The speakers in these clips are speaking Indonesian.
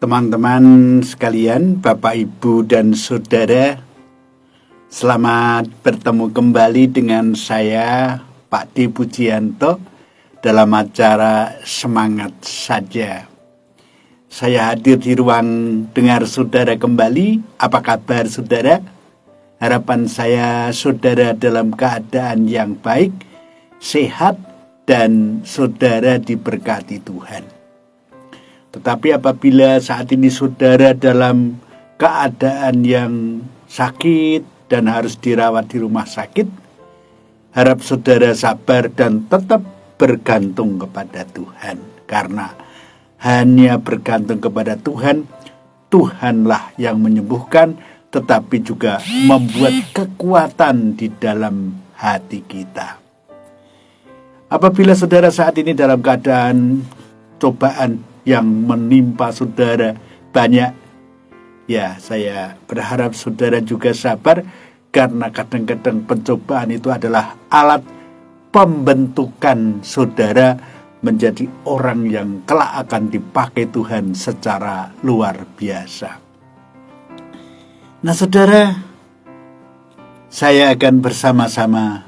Teman-teman sekalian, Bapak, Ibu, dan Saudara, selamat bertemu kembali dengan saya, Pak D. Pujianto, dalam acara Semangat Saja. Saya hadir di ruang dengar saudara kembali. Apa kabar saudara? Harapan saya saudara dalam keadaan yang baik, sehat, dan saudara diberkati Tuhan. Tetapi apabila saat ini saudara dalam keadaan yang sakit dan harus dirawat di rumah sakit, harap saudara sabar dan tetap bergantung kepada Tuhan. Karena hanya bergantung kepada Tuhan, Tuhanlah yang menyembuhkan, tetapi juga membuat kekuatan di dalam hati kita. Apabila saudara saat ini dalam keadaan cobaan yang menimpa saudara banyak, ya saya berharap saudara juga sabar, karena kadang-kadang pencobaan itu adalah alat pembentukan saudara menjadi orang yang kelak akan dipakai Tuhan secara luar biasa. Nah saudara, saya akan bersama-sama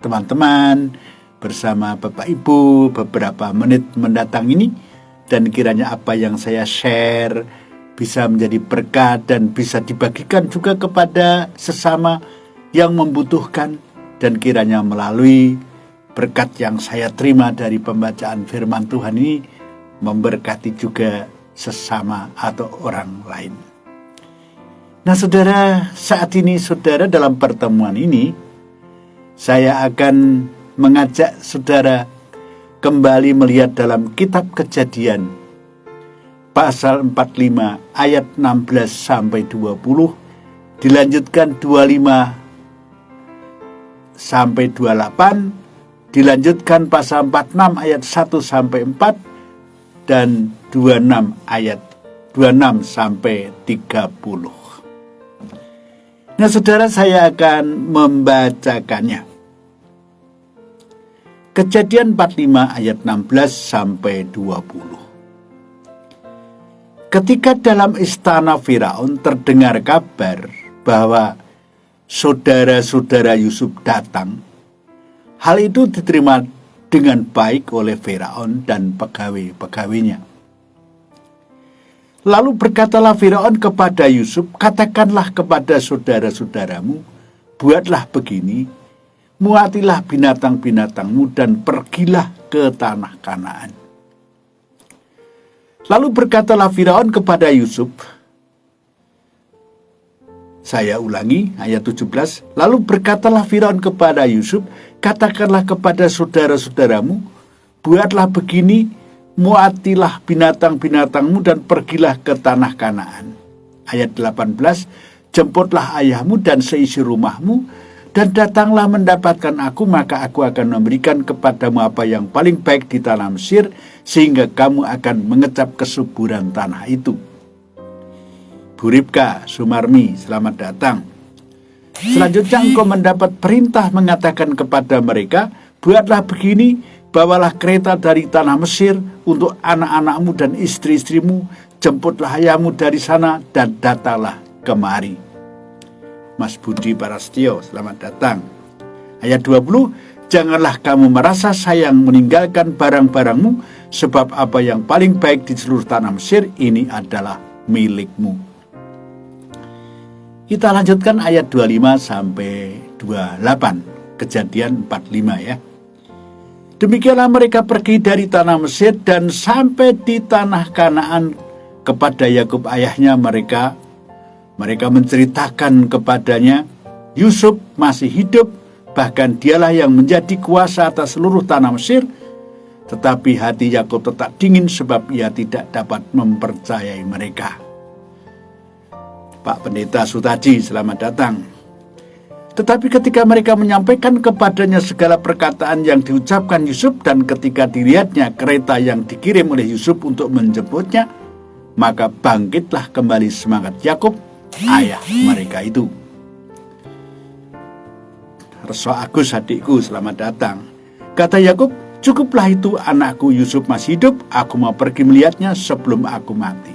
teman-teman, bersama Bapak Ibu beberapa menit mendatang ini, dan kiranya apa yang saya share bisa menjadi berkat dan bisa dibagikan juga kepada sesama yang membutuhkan, dan kiranya melalui berkat yang saya terima dari pembacaan firman Tuhan ini memberkati juga sesama atau orang lain. Nah saudara, saat ini saudara dalam pertemuan ini saya akan mengajak saudara kembali melihat dalam kitab Kejadian pasal 45 ayat 16 sampai 20, dilanjutkan 25 sampai 28, dilanjutkan pasal 46 ayat 1 sampai 4, dan 26 ayat 26 sampai 30. Nah saudara, saya akan membacakannya. Kejadian 45 ayat 16 sampai 20. Ketika dalam istana Firaun terdengar kabar bahwa saudara-saudara Yusuf datang, hal itu diterima dengan baik oleh Firaun dan pegawai-pegawainya. Lalu berkatalah Firaun kepada Yusuf, katakanlah kepada saudara-saudaramu, buatlah begini, muatilah binatang-binatangmu dan pergilah ke tanah Kanaan. Lalu berkatalah Firaun kepada Yusuf, saya ulangi ayat 17, lalu berkatalah Firaun kepada Yusuf, katakanlah kepada saudara-saudaramu, buatlah begini, muatilah binatang-binatangmu dan pergilah ke tanah Kanaan. Ayat 18, jemputlah ayahmu dan seisi rumahmu, dan datanglah mendapatkan aku, maka aku akan memberikan kepadamu apa yang paling baik di tanah Mesir, sehingga kamu akan mengecap kesuburan tanah itu. Bu Ribka Sumarmi, selamat datang. Selanjutnya engkau mendapat perintah mengatakan kepada mereka, buatlah begini, bawalah kereta dari tanah Mesir untuk anak-anakmu dan istri-istrimu, jemputlah ayahmu dari sana dan datanglah kemari. Mas Budi Parastio, selamat datang. Ayat 20, janganlah kamu merasa sayang meninggalkan barang-barangmu, sebab apa yang paling baik di seluruh tanah Mesir ini adalah milikmu. Kita lanjutkan ayat 25 sampai 28, Kejadian 45 ya. Demikianlah mereka pergi dari tanah Mesir dan sampai di tanah Kanaan. Kepada Yakub ayahnya mereka menceritakan kepadanya, Yusuf masih hidup, bahkan dialah yang menjadi kuasa atas seluruh tanah Mesir. Tetapi hati Yakub tetap dingin sebab ia tidak dapat mempercayai mereka. Pak Pendeta Sutaji, selamat datang. Tetapi ketika mereka menyampaikan kepadanya segala perkataan yang diucapkan Yusuf, dan ketika dilihatnya kereta yang dikirim oleh Yusuf untuk menjemputnya, maka bangkitlah kembali semangat Yakub, ayah mereka itu. Reso Agus adikku, selamat datang. Kata Yakub, cukuplah itu, anakku Yusuf masih hidup, aku mau pergi melihatnya sebelum aku mati.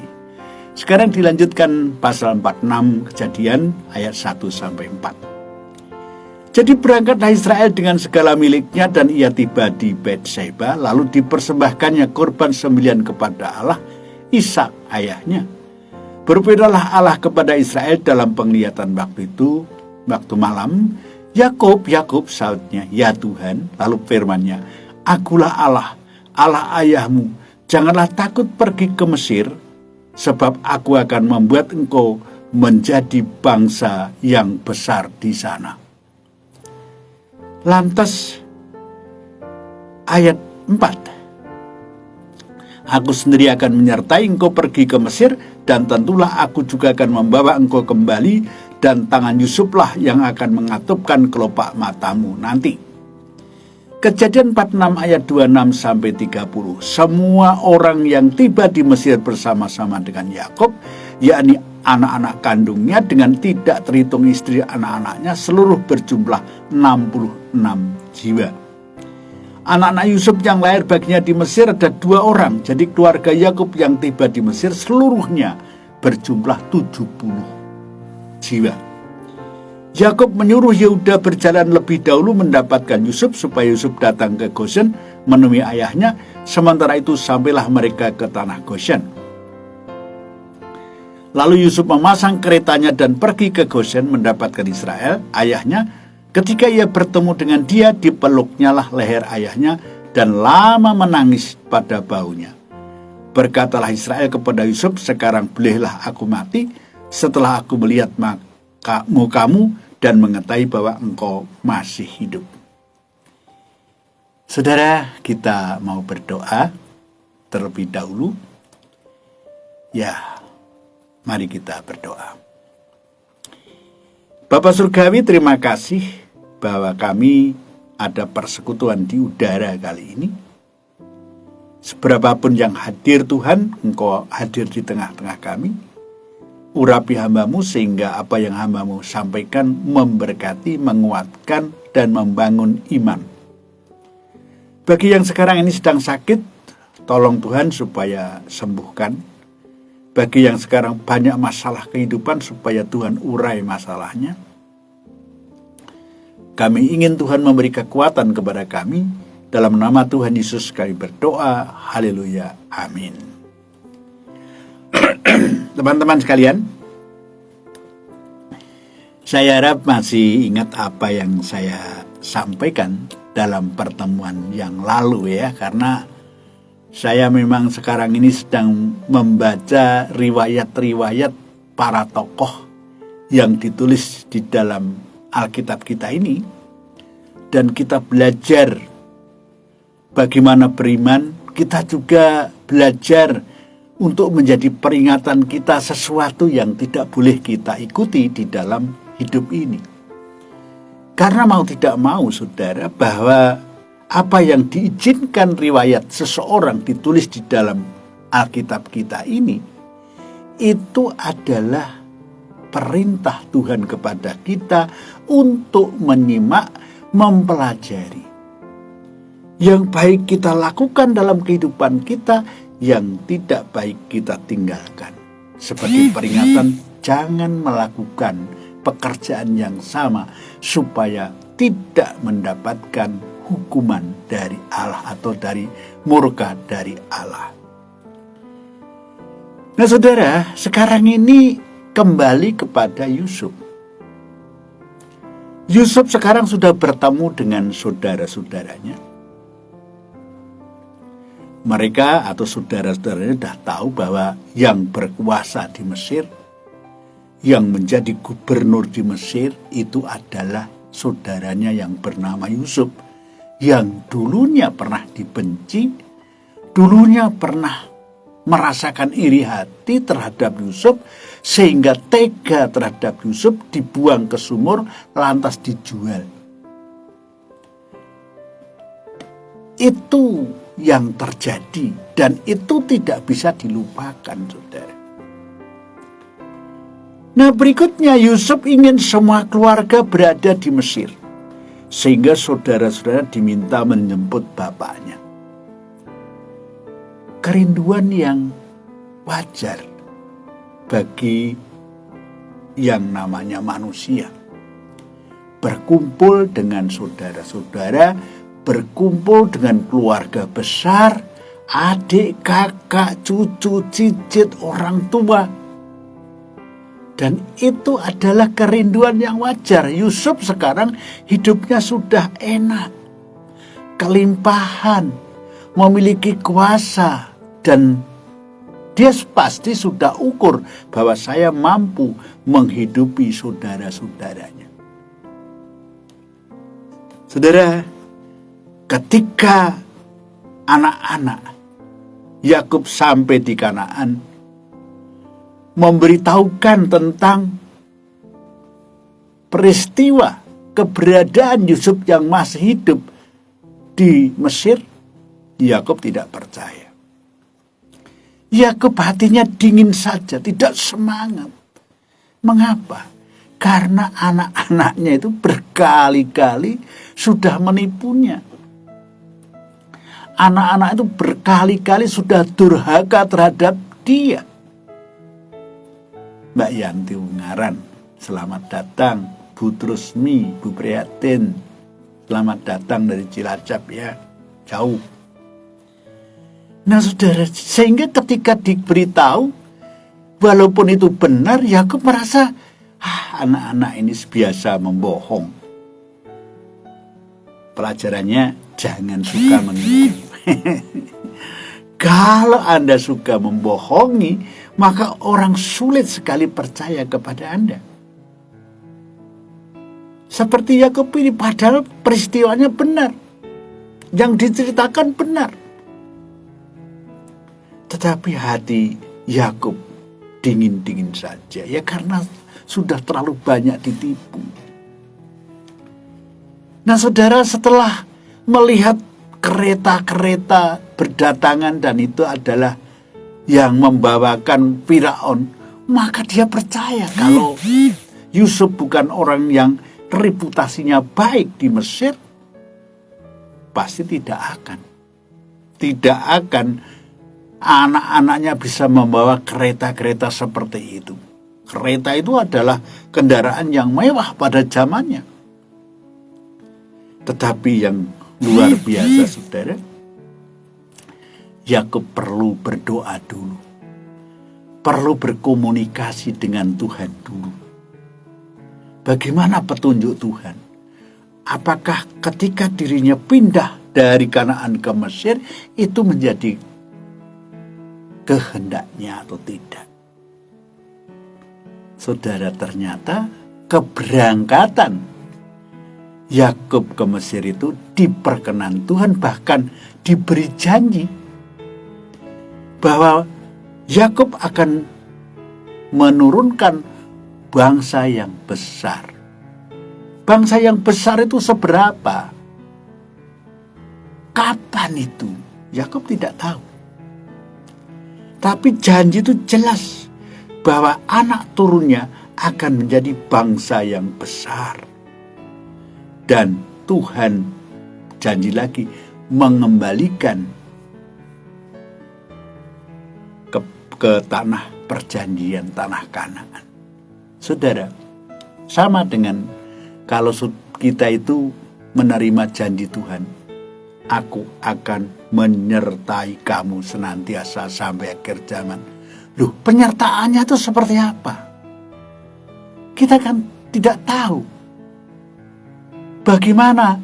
Sekarang dilanjutkan pasal 46 Kejadian ayat 1-4. Jadi berangkatlah Israel dengan segala miliknya dan ia tiba di Betseba, lalu dipersembahkannya korban sembelihan kepada Allah, Ishak ayahnya. Berbedaalah Allah kepada Israel dalam penglihatan waktu itu, waktu malam. Yakub, Yakub, sautnya, ya Tuhan. Lalu firman-Nya, akulah Allah, Allah ayahmu. Janganlah takut pergi ke Mesir, sebab aku akan membuat engkau menjadi bangsa yang besar di sana. Lantas ayat 4. Aku sendiri akan menyertai engkau pergi ke Mesir, dan tentulah aku juga akan membawa engkau kembali, dan tangan Yusuflah yang akan mengatupkan kelopak matamu nanti. Kejadian 46 ayat 26-30. Semua orang yang tiba di Mesir bersama-sama dengan Yakub, yakni anak-anak kandungnya dengan tidak terhitung istri anak-anaknya, seluruh berjumlah 66 jiwa. Anak-anak Yusuf yang lahir baginya di Mesir ada 2 orang. Jadi keluarga Yakub yang tiba di Mesir seluruhnya berjumlah 70 jiwa. Yakub menyuruh Yehuda berjalan lebih dahulu mendapatkan Yusuf supaya Yusuf datang ke Goshen menemui ayahnya. Sementara itu sampailah mereka ke tanah Goshen. Lalu Yusuf memasang keretanya dan pergi ke Goshen mendapatkan Israel, ayahnya. Ketika ia bertemu dengan dia, dipeluknya lah leher ayahnya dan lama menangis pada baunya. Berkatalah Israel kepada Yusuf, sekarang bolehlah aku mati setelah aku melihat mukamu dan mengetahui bahwa engkau masih hidup. Saudara, kita mau berdoa terlebih dahulu. Ya, mari kita berdoa. Bapa Surgawi, terima kasih bahwa kami ada persekutuan di udara kali ini. Seberapapun yang hadir Tuhan, engkau hadir di tengah-tengah kami. Urapi hamba-Mu sehingga apa yang hamba-Mu sampaikan memberkati, menguatkan, dan membangun iman. Bagi yang sekarang ini sedang sakit, tolong Tuhan supaya sembuhkan. Bagi yang sekarang banyak masalah kehidupan, supaya Tuhan urai masalahnya. Kami ingin Tuhan memberi kekuatan kepada kami. Dalam nama Tuhan Yesus kami berdoa. Haleluya. Amin. Teman-teman sekalian, saya harap masih ingat apa yang saya sampaikan dalam pertemuan yang lalu ya, karena saya memang sekarang ini sedang membaca riwayat-riwayat para tokoh yang ditulis di dalam Alkitab kita ini, dan kita belajar bagaimana beriman. Kita juga belajar untuk menjadi peringatan kita sesuatu yang tidak boleh kita ikuti di dalam hidup ini. Karena mau tidak mau, saudara, bahwa apa yang diizinkan riwayat seseorang ditulis di dalam Alkitab kita ini, itu adalah perintah Tuhan kepada kita untuk menyimak, mempelajari. Yang baik kita lakukan dalam kehidupan kita, yang tidak baik kita tinggalkan. Sebagai peringatan, jangan melakukan pekerjaan yang sama supaya tidak mendapatkan hukuman dari Allah atau dari murka dari Allah. Nah saudara, sekarang ini kembali kepada Yusuf. Yusuf sekarang sudah bertemu dengan saudara-saudaranya. Mereka atau saudara-saudaranya sudah tahu bahwa yang berkuasa di Mesir, yang menjadi gubernur di Mesir itu adalah saudaranya yang bernama Yusuf, yang dulunya pernah dibenci, dulunya pernah merasakan iri hati terhadap Yusuf, sehingga tega terhadap Yusuf, dibuang ke sumur, lantas dijual. Itu yang terjadi, dan itu tidak bisa dilupakan, saudara. Nah, berikutnya Yusuf ingin semua keluarga berada di Mesir, sehingga saudara-saudara diminta menjemput bapaknya. Kerinduan yang wajar. bagi yang namanya manusia. Berkumpul dengan saudara-saudara, berkumpul dengan keluarga besar, adik, kakak, cucu, cicit, orang tua. Dan itu adalah kerinduan yang wajar. Yusuf sekarang hidupnya sudah enak, kelimpahan, memiliki kuasa, dan dia pasti sudah ukur bahwa saya mampu menghidupi saudara-saudaranya. Saudara, ketika anak-anak Yakub sampai di Kanaan, memberitahukan tentang peristiwa keberadaan Yusuf yang masih hidup di Mesir, Yakub tidak percaya. Yakub hatinya dingin saja, tidak semangat. Mengapa? Karena anak-anaknya itu berkali-kali sudah menipunya. Anak-anak itu berkali-kali sudah durhaka terhadap dia. Mbak Yanti Ungaran, selamat datang. Bu Trusmi, Bu Prihatin, selamat datang dari Cilacap ya, jauh. Nah saudara, sehingga ketika diberitahu, walaupun itu benar, Yakub merasa, anak-anak ini biasa membohong. Pelajarannya, jangan suka menipu. Kalau Anda suka membohongi, maka orang sulit sekali percaya kepada Anda. Seperti Yakub ini, padahal peristiwanya benar. Yang diceritakan benar. Tetapi hati Yakub dingin-dingin saja. Ya karena sudah terlalu banyak ditipu. Nah saudara, setelah melihat kereta-kereta berdatangan dan itu adalah yang membawakan Firaun, maka dia percaya kalau Yusuf bukan orang yang reputasinya baik di Mesir, pasti tidak akan anak-anaknya bisa membawa kereta-kereta seperti itu. Kereta itu adalah kendaraan yang mewah pada zamannya. Tetapi yang luar biasa saudara, Yakub perlu berdoa dulu. Perlu berkomunikasi dengan Tuhan dulu. Bagaimana petunjuk Tuhan? Apakah ketika dirinya pindah dari Kanaan ke Mesir itu menjadi kehendaknya atau tidak? Saudara, ternyata keberangkatan Yakub ke Mesir itu diperkenan Tuhan, bahkan diberi janji bahwa Yakub akan menurunkan bangsa yang besar. Bangsa yang besar itu seberapa? Kapan itu? Yakub tidak tahu. Tapi janji itu jelas bahwa anak turunnya akan menjadi bangsa yang besar. Dan Tuhan janji lagi mengembalikan ke tanah perjanjian, tanah Kanaan. Saudara, sama dengan kalau kita itu menerima janji Tuhan, aku akan menyertai kamu senantiasa sampai akhir zaman. Loh, penyertaannya itu seperti apa? Kita kan tidak tahu. Bagaimana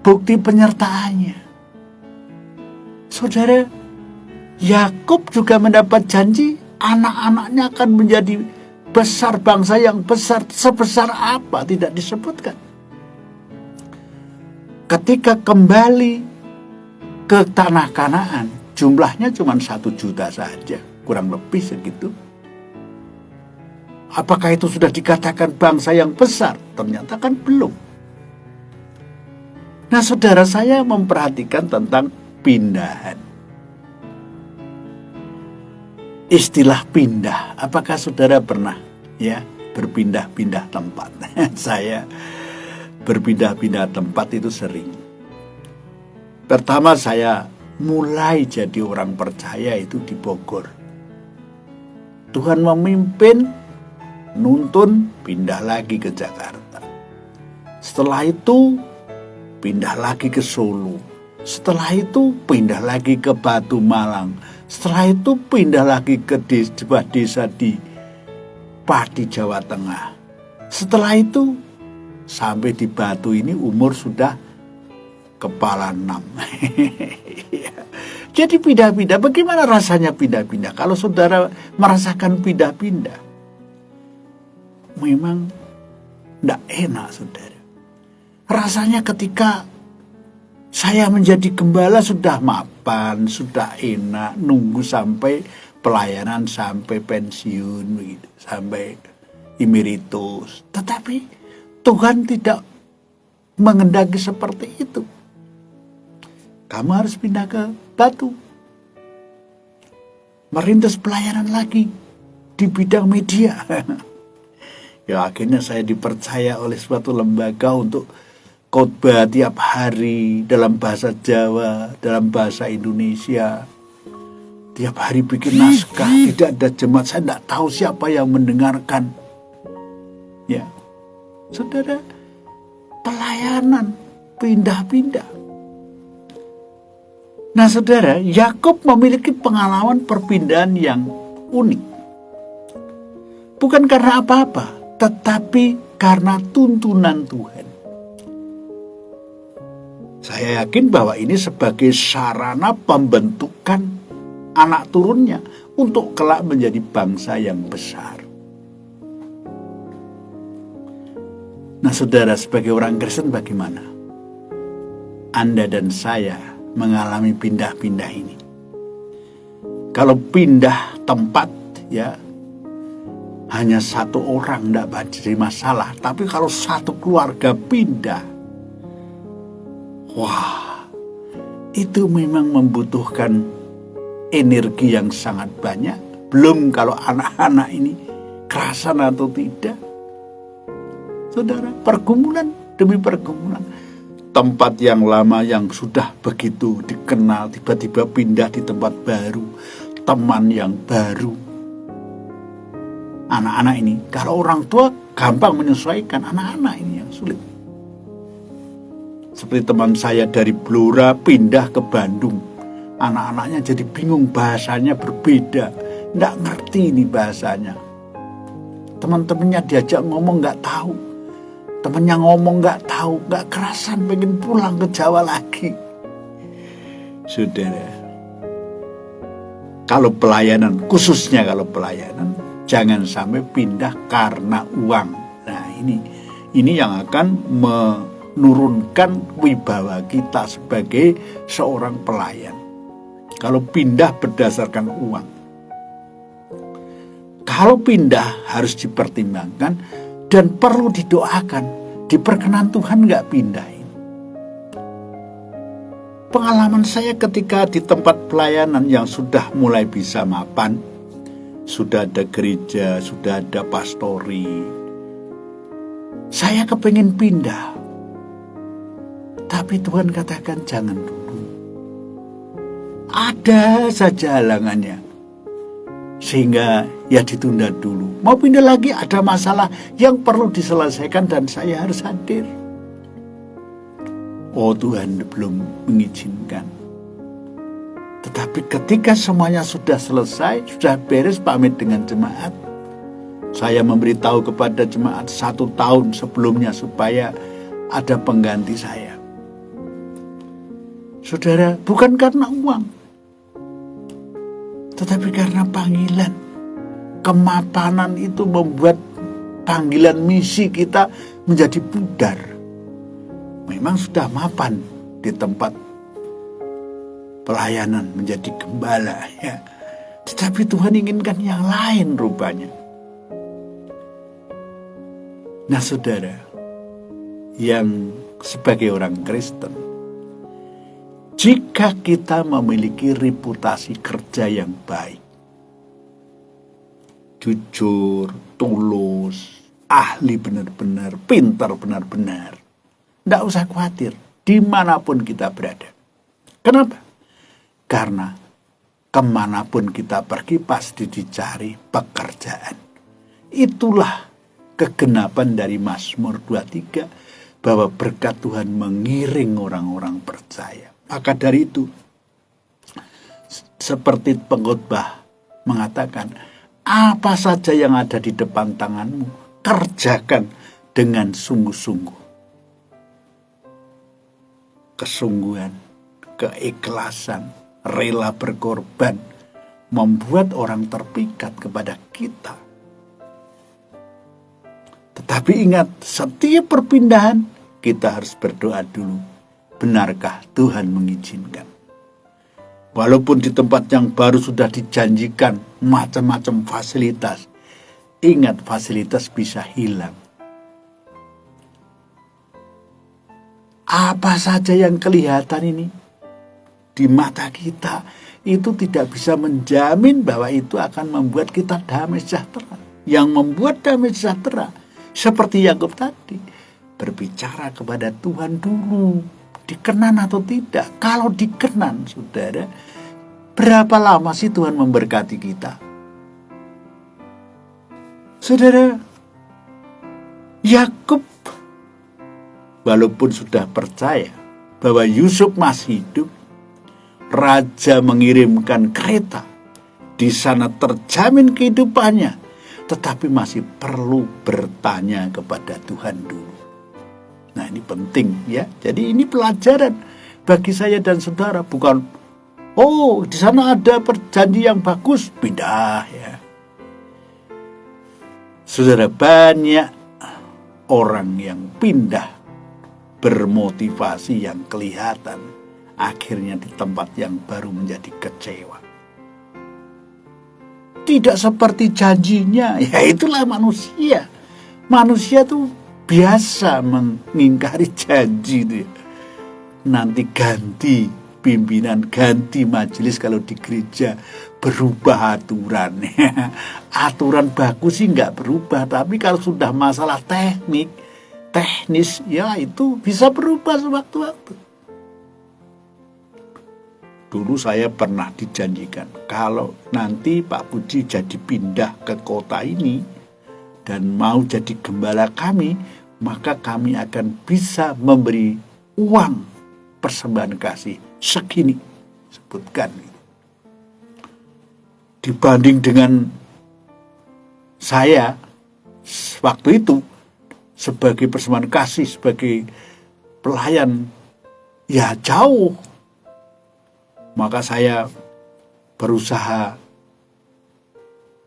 bukti penyertaannya? Saudara, Yakub juga mendapat janji anak-anaknya akan menjadi besar, bangsa yang besar. Sebesar apa? Tidak disebutkan. Ketika kembali ke tanah Kanaan, jumlahnya cuma 1 juta saja, kurang lebih segitu. Apakah itu sudah dikatakan bangsa yang besar? Ternyata kan belum. Nah saudara, saya memperhatikan tentang pindahan. Istilah pindah, apakah saudara pernah berpindah-pindah tempat? Saya berpindah-pindah tempat itu sering. Pertama saya mulai jadi orang percaya itu di Bogor. Tuhan memimpin, nuntun, pindah lagi ke Jakarta. Setelah itu pindah lagi ke Solo. Setelah itu pindah lagi ke Batu Malang. Setelah itu pindah lagi ke sebuah desa di Pati, Jawa Tengah. Setelah itu sampai di Batu ini umur sudah kepala 6. Jadi pindah-pindah. Bagaimana rasanya pindah-pindah? Kalau saudara merasakan pindah-pindah, memang tidak enak, saudara. Rasanya ketika saya menjadi gembala sudah mapan, sudah enak, nunggu sampai pelayanan, sampai pensiun, begitu, sampai emeritus. Tetapi Tuhan tidak mengendaki seperti itu. Kamu harus pindah ke Batu, merintis pelayanan lagi di bidang media. Ya, akhirnya saya dipercaya oleh suatu lembaga untuk khotbah tiap hari dalam bahasa Jawa, dalam bahasa Indonesia. Tiap hari bikin naskah, tidak ada jemaat, saya tidak tahu siapa yang mendengarkan. Ya, saudara, pelayanan pindah-pindah. Nah, saudara, Yakub memiliki pengalaman perpindahan yang unik. Bukan karena apa-apa, tetapi karena tuntunan Tuhan. Saya yakin bahwa ini sebagai sarana pembentukan anak turunnya untuk kelak menjadi bangsa yang besar. Nah, saudara, sebagai orang Kristen bagaimana? Anda dan saya mengalami pindah-pindah ini. Kalau pindah tempat, ya, hanya satu orang tidak jadi masalah. Tapi kalau satu keluarga pindah, wah, itu memang membutuhkan energi yang sangat banyak. Belum kalau anak-anak ini kerasan atau tidak. Saudara, pergumulan demi pergumulan. Tempat yang lama yang sudah begitu dikenal, tiba-tiba pindah di tempat baru. Teman yang baru. Anak-anak ini, kalau orang tua gampang menyesuaikan, anak-anak ini yang sulit. Seperti teman saya dari Blora pindah ke Bandung. Anak-anaknya jadi bingung, bahasanya berbeda. Nggak ngerti ini bahasanya. Teman-temannya diajak ngomong nggak tahu. Temannya ngomong nggak tahu, nggak kerasan, pengen pulang ke Jawa lagi. Saudara, kalau pelayanan, khususnya kalau pelayanan, jangan sampai pindah karena uang. Nah, ini yang akan menurunkan wibawa kita sebagai seorang pelayan. Kalau pindah berdasarkan uang. Kalau pindah harus dipertimbangkan dan perlu didoakan. Diperkenan Tuhan nggak pindahin. Pengalaman saya ketika di tempat pelayanan yang sudah mulai bisa mapan, sudah ada gereja, sudah ada pastori, saya kepengen pindah. Tapi Tuhan katakan jangan dulu. Ada saja halangannya. Sehingga ya ditunda dulu. Mau pindah lagi ada masalah yang perlu diselesaikan dan saya harus hadir. Oh, Tuhan belum mengizinkan. Tetapi ketika semuanya sudah selesai, sudah beres pamit dengan jemaat, saya memberitahu kepada jemaat 1 tahun sebelumnya supaya ada pengganti saya. Saudara, bukan karena uang, tetapi karena panggilan. Kemapanan itu membuat panggilan misi kita menjadi pudar. Memang sudah mapan di tempat pelayanan menjadi gembala, ya. Tetapi Tuhan inginkan yang lain rupanya. Nah, saudara, yang sebagai orang Kristen, jika kita memiliki reputasi kerja yang baik, jujur, tulus, ahli benar-benar, pintar benar-benar, tidak usah khawatir dimanapun kita berada. Kenapa? Karena kemanapun kita pergi pasti dicari pekerjaan. Itulah kegenapan dari Mazmur 23, bahwa berkat Tuhan mengiring orang-orang percaya. Maka dari itu, seperti pengkhotbah mengatakan, apa saja yang ada di depan tanganmu, kerjakan dengan sungguh-sungguh. Kesungguhan, keikhlasan, rela berkorban, membuat orang terpikat kepada kita. Tetapi ingat, setiap perpindahan kita harus berdoa dulu. Benarkah Tuhan mengizinkan? Walaupun di tempat yang baru sudah dijanjikan macam-macam fasilitas, ingat fasilitas bisa hilang. Apa saja yang kelihatan ini di mata kita itu tidak bisa menjamin bahwa itu akan membuat kita damai sejahtera. Yang membuat damai sejahtera, seperti Yakub tadi, berbicara kepada Tuhan dulu, dikenan atau tidak. Kalau dikenan, saudara, berapa lama sih Tuhan memberkati kita? Saudara, Yakub walaupun sudah percaya bahwa Yusuf masih hidup, raja mengirimkan kereta, di sana terjamin kehidupannya, tetapi masih perlu bertanya kepada Tuhan dulu. Nah, ini penting ya. Jadi ini pelajaran bagi saya dan saudara, bukan di sana ada perjanji yang bagus, pindah ya. Saudara, banyak orang yang pindah bermotivasi yang kelihatan, akhirnya di tempat yang baru menjadi kecewa. Tidak seperti janjinya, ya itulah manusia. Manusia tuh biasa mengingkari janji itu. Nanti ganti pimpinan, ganti majelis kalau di gereja, berubah aturan. Aturan bagus sih nggak berubah, tapi kalau sudah masalah teknis, ya itu bisa berubah sewaktu-waktu. Dulu saya pernah dijanjikan, kalau nanti Pak Puji jadi pindah ke kota ini dan mau jadi gembala kami, maka kami akan bisa memberi uang persembahan kasih segini, sebutkan. Dibanding dengan saya waktu itu sebagai persembahan kasih, sebagai pelayan, ya jauh. Maka saya berusaha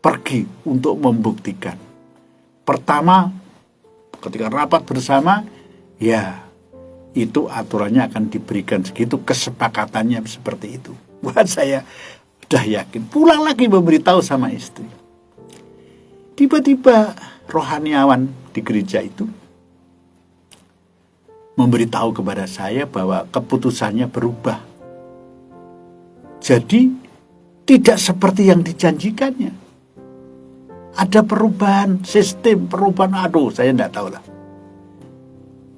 pergi untuk membuktikan. Pertama, ketika rapat bersama, ya itu aturannya akan diberikan segitu, kesepakatannya seperti itu. Buat saya udah yakin, pulang lagi memberitahu sama istri. Tiba-tiba rohaniawan di gereja itu memberitahu kepada saya bahwa keputusannya berubah. Jadi tidak seperti yang dijanjikannya. Ada perubahan sistem, perubahan saya tidak tahu lah.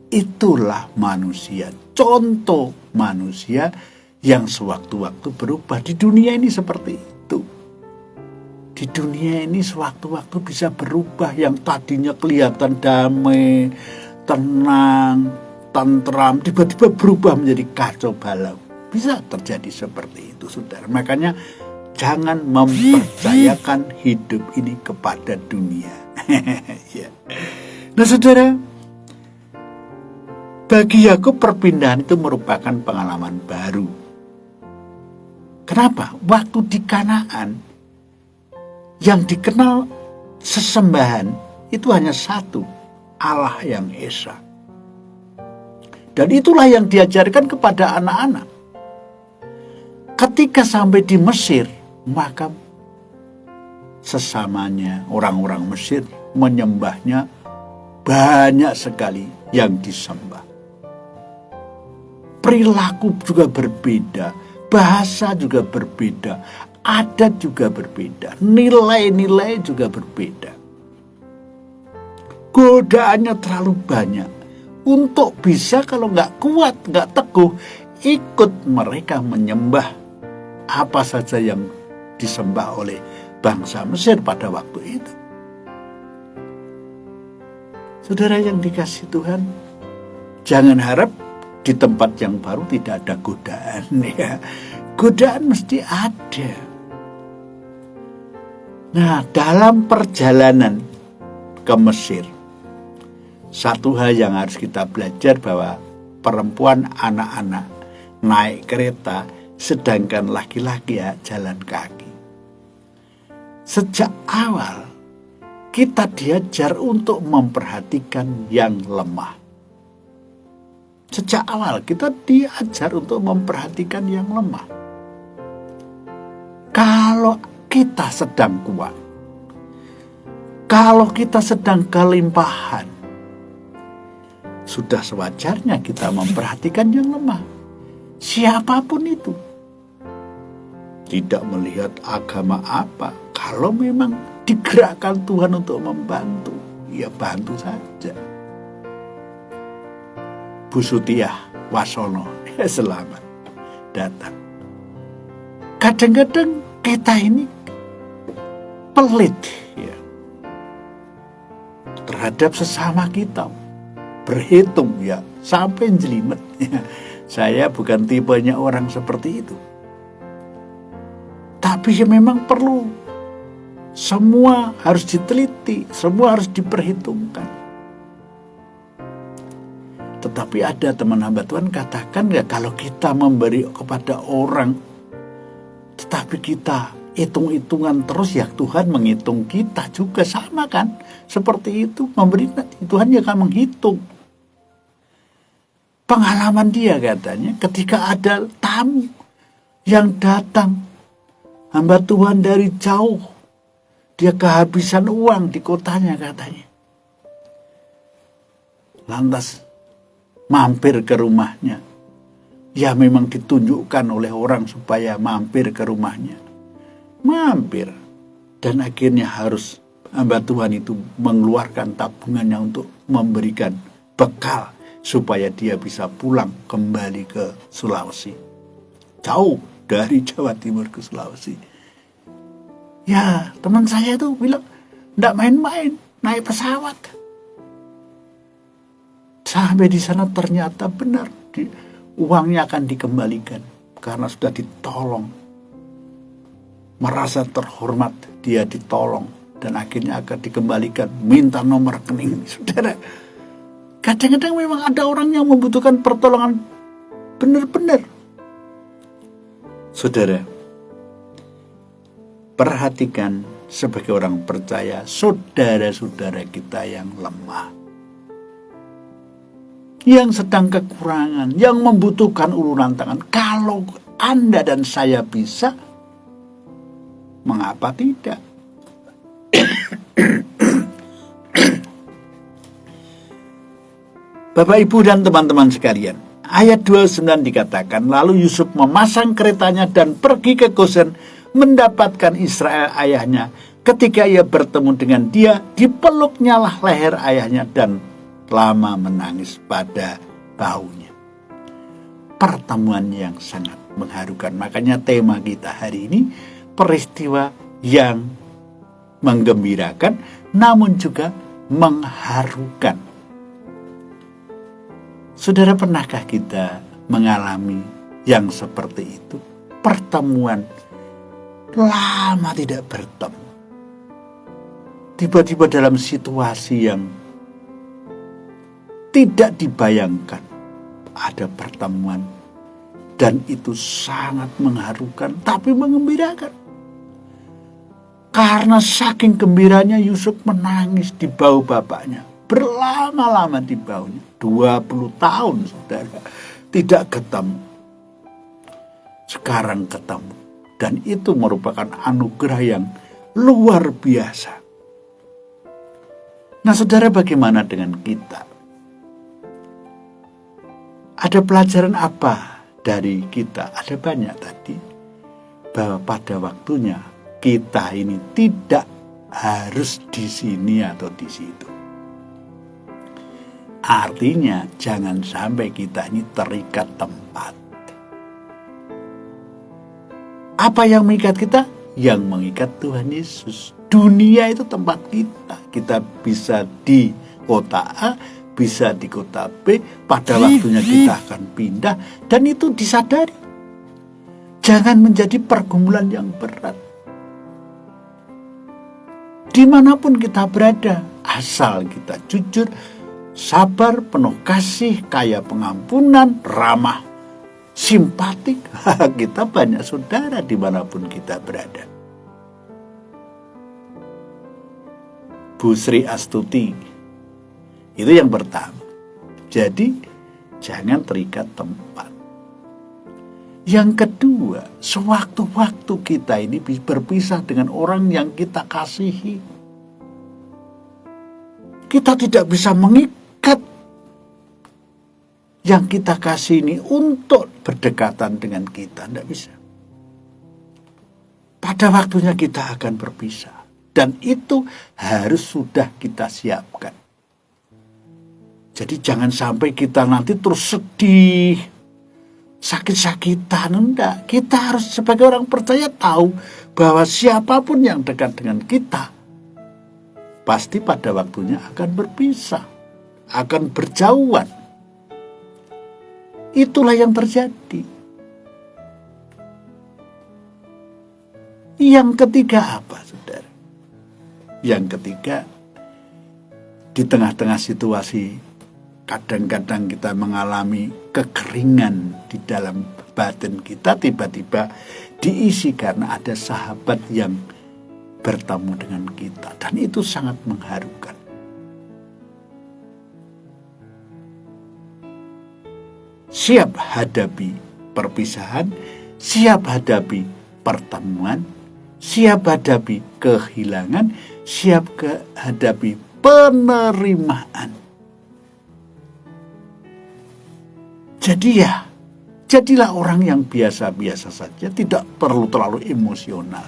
Itulah manusia, contoh manusia yang sewaktu-waktu berubah. Di dunia ini seperti itu. Di dunia ini sewaktu-waktu bisa berubah, yang tadinya kelihatan damai, tenang, tentram, tiba-tiba berubah menjadi kacau balau. Bisa terjadi seperti itu, saudara. Makanya jangan mempercayakan hidup ini kepada dunia. Ya. Nah, saudara, bagi Yakub perpindahan itu merupakan pengalaman baru. Kenapa? Waktu di Kanaan yang dikenal sesembahan itu hanya satu, Allah yang Esa. Dan itulah yang diajarkan kepada anak-anak. Ketika sampai di Mesir, maka sesamanya orang-orang Mesir menyembahnya banyak sekali yang disembah. Perilaku juga berbeda, bahasa juga berbeda, adat juga berbeda, nilai-nilai juga berbeda. Godaannya terlalu banyak untuk bisa, kalau nggak kuat, nggak teguh, ikut mereka menyembah apa saja yang disembah oleh bangsa Mesir pada waktu itu. Saudara yang dikasihi Tuhan, jangan harap di tempat yang baru tidak ada godaan. Ya. Godaan mesti ada. Nah, dalam perjalanan ke Mesir, satu hal yang harus kita belajar bahwa perempuan anak-anak naik kereta, sedangkan laki-laki ya jalan kaki. Sejak awal kita diajar untuk memperhatikan yang lemah. Sejak awal kita diajar untuk memperhatikan yang lemah. Kalau kita sedang kuat, kalau kita sedang kelimpahan, sudah sewajarnya kita memperhatikan yang lemah. Siapapun itu. Tidak melihat agama apa. Kalau memang digerakkan Tuhan untuk membantu, ya bantu saja. Bu Sutiah Wasono, ya selamat datang. Kadang-kadang kita ini pelit ya, terhadap sesama kita, berhitung ya sampai jelimet. Ya. Saya bukan tipenya orang seperti itu. Tapi ya memang perlu. Semua harus diteliti, semua harus diperhitungkan. Tetapi ada teman hamba Tuhan katakan ya, kalau kita memberi kepada orang, tetapi kita hitung-hitungan terus, ya Tuhan menghitung kita juga, sama kan? Seperti itu, memberi Tuhan yang akan menghitung. Pengalaman dia katanya ketika ada tamu yang datang, hamba Tuhan dari jauh, dia kehabisan uang di kotanya katanya. Lantas mampir ke rumahnya. Ya memang ditunjukkan oleh orang supaya mampir ke rumahnya. Mampir. Dan akhirnya harus hamba Tuhan itu mengeluarkan tabungannya untuk memberikan bekal supaya dia bisa pulang kembali ke Sulawesi. Jauh dari Jawa Timur ke Sulawesi. Ya, teman saya itu bilang, enggak main-main, naik pesawat. Sampai di sana ternyata benar, uangnya akan dikembalikan karena sudah ditolong. Merasa terhormat, dia ditolong dan akhirnya akan dikembalikan. Minta nomor rekening, saudara. Kadang-kadang memang ada orang yang membutuhkan pertolongan benar-benar. Saudara, perhatikan sebagai orang percaya saudara-saudara kita yang lemah, yang sedang kekurangan, yang membutuhkan uluran tangan. Kalau Anda dan saya bisa, mengapa tidak? Bapak, Ibu, dan teman-teman sekalian, ayat 29 dikatakan, lalu Yusuf memasang keretanya dan pergi ke Gosen, mendapatkan Israel ayahnya. Ketika ia bertemu dengan dia, dipeluknya lah leher ayahnya dan lama menangis pada bahunya. Pertemuan yang sangat mengharukan. Makanya tema kita hari ini, peristiwa yang menggembirakan namun juga mengharukan. Saudara, pernahkah kita mengalami yang seperti itu? Pertemuan lama tidak bertemu. Tiba-tiba dalam situasi yang tidak dibayangkan ada pertemuan, dan itu sangat mengharukan tapi mengembirakan. Karena saking gembiranya Yusuf menangis di bahu bapaknya, berlama-lama di bahunya. 20 tahun saudara tidak ketemu, sekarang ketemu. Dan itu merupakan anugerah yang luar biasa. Nah saudara, bagaimana dengan kita? Ada pelajaran apa dari kita? Ada banyak tadi. Bahwa pada waktunya kita ini tidak harus di sini atau di situ. Artinya jangan sampai kita ini terikat tempat. Apa yang mengikat kita? Yang mengikat Tuhan Yesus. Dunia itu tempat kita. Kita bisa di kota A, bisa di kota B. Pada waktunya kita akan pindah. Dan itu disadari. Jangan menjadi pergumulan yang berat. Dimanapun kita berada, asal kita jujur, sabar, penuh kasih, kaya pengampunan, ramah, simpatik, kita banyak saudara dimanapun kita berada. Bu Sri Astuti, itu yang pertama. Jadi jangan terikat tempat. Yang kedua, sewaktu-waktu kita ini berpisah dengan orang yang kita kasihi, kita tidak bisa mengikat yang kita kasih ini untuk berdekatan dengan kita. Tidak bisa. Pada waktunya kita akan berpisah. Dan itu harus sudah kita siapkan. Jadi jangan sampai kita nanti terus sedih, sakit-sakitan. Enggak. Kita harus sebagai orang percaya tahu bahwa siapapun yang dekat dengan kita, pasti pada waktunya akan berpisah, akan berjauhan. Itulah yang terjadi. Yang ketiga apa, saudara? Yang ketiga, di tengah-tengah situasi kadang-kadang kita mengalami kekeringan di dalam batin kita, tiba-tiba diisi karena ada sahabat yang bertemu dengan kita. Dan itu sangat mengharukan. Siap hadapi perpisahan, siap hadapi pertemuan, siap hadapi kehilangan, siap hadapi penerimaan. Jadi ya, jadilah orang yang biasa-biasa saja, tidak perlu terlalu emosional.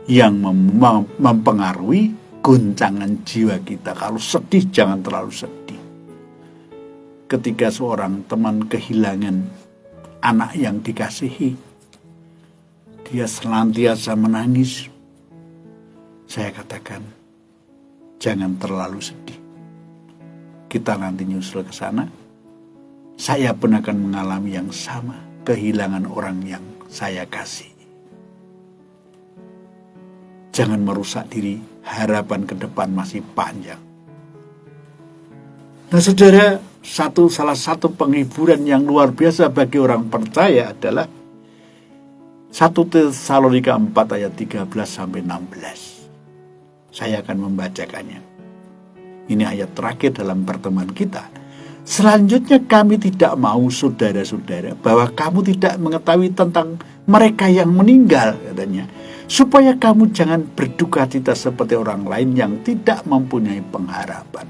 Yang mempengaruhi goncangan jiwa kita. Kalau sedih, jangan terlalu sedih. Ketika seorang teman kehilangan anak yang dikasihi, dia senantiasa menangis. Saya katakan, jangan terlalu sedih. Kita nanti nyusul ke sana. Saya pun akan mengalami yang sama, kehilangan orang yang saya kasih. Jangan merusak diri, harapan ke depan masih panjang. Nah saudara, salah satu penghiburan yang luar biasa bagi orang percaya adalah 1 Tesalonika 4 ayat 13-16. Saya akan membacakannya. Ini ayat terakhir dalam pertemuan kita. Selanjutnya kami tidak mau saudara-saudara bahwa kamu tidak mengetahui tentang mereka yang meninggal, katanya. Supaya kamu jangan berduka cita seperti orang lain yang tidak mempunyai pengharapan.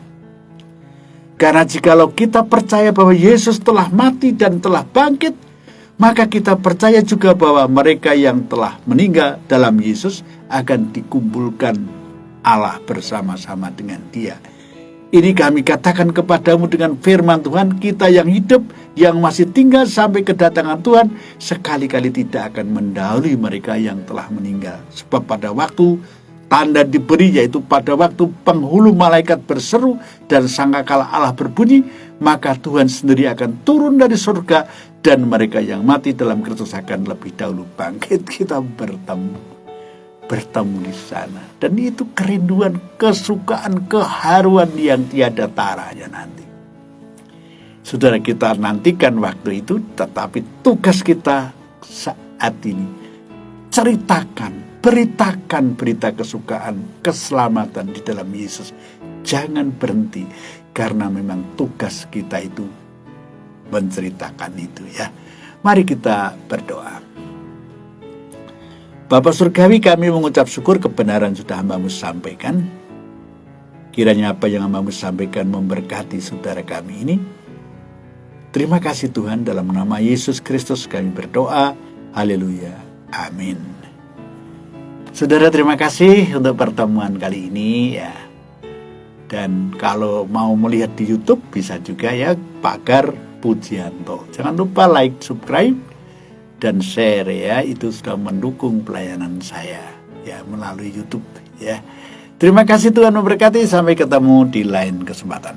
Karena jikalau kita percaya bahwa Yesus telah mati dan telah bangkit, maka kita percaya juga bahwa mereka yang telah meninggal dalam Yesus akan dikumpulkan Allah bersama-sama dengan Dia. Ini kami katakan kepadamu dengan firman Tuhan, kita yang hidup, yang masih tinggal sampai kedatangan Tuhan, sekali-kali tidak akan mendahului mereka yang telah meninggal. Sebab pada waktu tanda diberi, yaitu pada waktu penghulu malaikat berseru dan sangkakala Allah berbunyi, maka Tuhan sendiri akan turun dari surga dan mereka yang mati dalam Kristus akan lebih dahulu bangkit. Kita bertemu di sana. Dan itu kerinduan, kesukaan, keharuan yang tiada taranya nanti. Saudara, kita nantikan waktu itu, tetapi tugas kita saat ini, beritakan berita kesukaan, keselamatan di dalam Yesus. Jangan berhenti, karena memang tugas kita itu menceritakan itu ya. Mari kita berdoa. Bapa Surgawi, kami mengucap syukur kebenaran sudah hamba-Mu sampaikan. Kiranya apa yang hamba-Mu sampaikan memberkati saudara kami ini. Terima kasih Tuhan, dalam nama Yesus Kristus kami berdoa. Haleluya. Amin. Saudara, terima kasih untuk pertemuan kali ini ya. Dan kalau mau melihat di YouTube bisa juga ya, Pagar Pujianto. Jangan lupa like, subscribe. dan share ya, itu sudah mendukung pelayanan saya ya melalui YouTube ya. Terima kasih, Tuhan memberkati, sampai ketemu di lain kesempatan.